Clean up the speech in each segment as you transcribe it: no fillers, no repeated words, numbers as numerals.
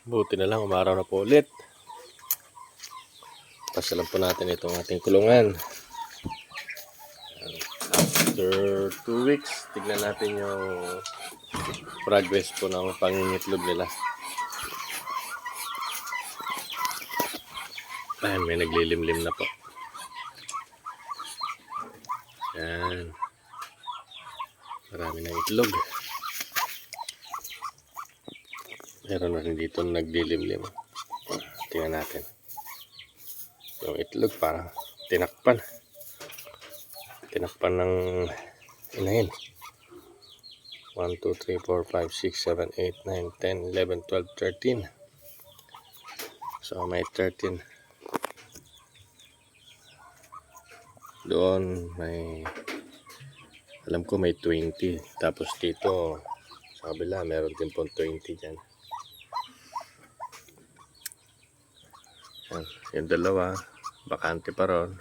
Buti na lang, umaraw na po ulit. Pasalam po natin itong ating kulungan. After 2 weeks, tignan natin yung progress po ng pangingitlog nila. Ayan, may naglilimlim na po. Ayan. Marami ng itlog. Meron na rin dito naglilimlim. Tingnan natin. Yung itlog parang tinakpan. Tinakpan ng inahin. 1, 2, 3, 4, 5, 6, 7, 8, 9, 10, 11, 12, 13. So may 13. Doon may, alam ko may 20. Tapos dito sa kabila meron din pong 20 dyan. Yan, yung dalawa bakante pa ron.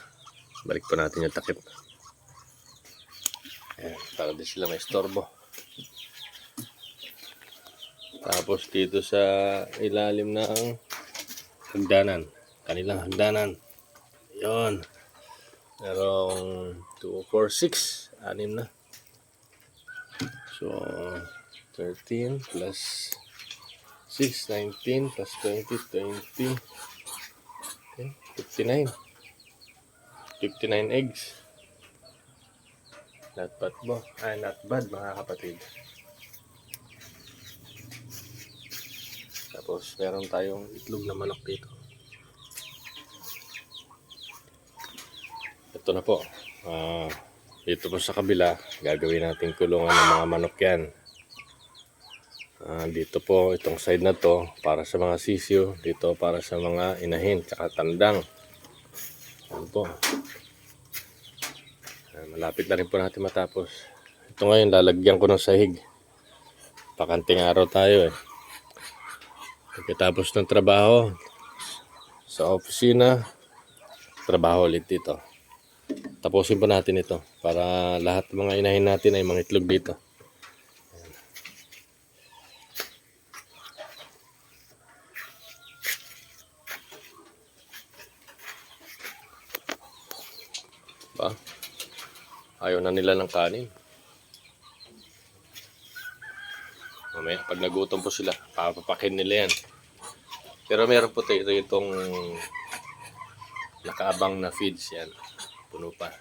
Balik po natin yung takip. Ayan, para di sila may istorbo. Tapos dito sa ilalim ng hagdanan, kanilang hagdanan, yun, merong 2, 4, 6, 6 na. So 13 plus 6, 19 plus 20, 59 eggs. Not bad mo. Not bad mga kapatid. Tapos meron tayong itlog na manok dito. Ito na po. Dito po sa kabila, gagawin natin kulungan ng mga manok yan. Dito po, itong side na to para sa mga sisiyo, dito para sa mga inahin tsaka tandang. Yan po. Malapit na rin po natin matapos. Ito ngayon, lalagyan ko ng sahig. Pakanting araw tayo eh. Pagkatapos ng trabaho sa opisina, trabaho ulit dito. Tapusin po natin ito para lahat ng mga inahin natin ay mga itlog dito. Ba? Ayaw na nila ng kanin. Mamaya, pag nagutom po sila, papapakin nila yan. Pero meron po tayo itong nakaabang na feeds yan. Puno pa.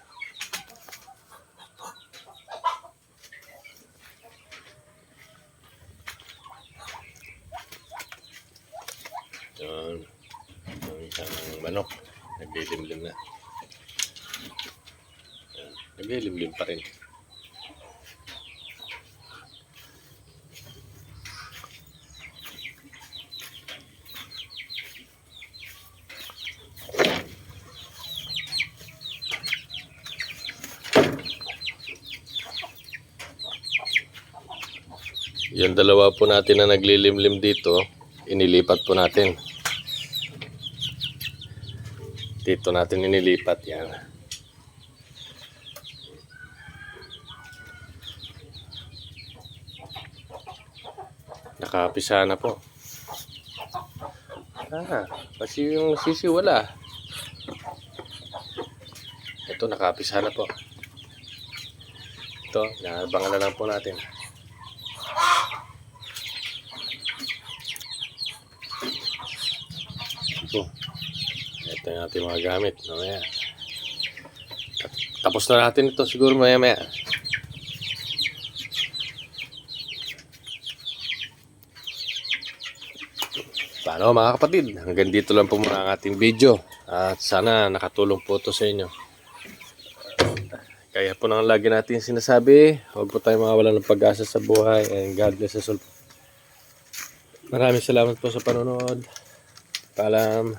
Yan. Yung isang manok. Naglilimlim na. Naglilimlim pa rin. Yung dalawa po natin na naglilimlim dito, inilipat po natin. Dito natin inilipat yan. Nakapisa na po. Kasi yung sisi wala. Ito nakapisa na po. Ito, naabangan na lang po natin. Ito yung ating mga gamit. Mamaya. Tapos na natin ito siguro maya-maya. Paano mga kapatid? Hanggang dito lang po muna ang ating video. At sana nakatulong po ito sa inyo. Kaya po nang lagi natin sinasabi, huwag po tayo mawawalan ng pag-asa sa buhay. And God bless us all. Maraming salamat po sa panonood. Paalam.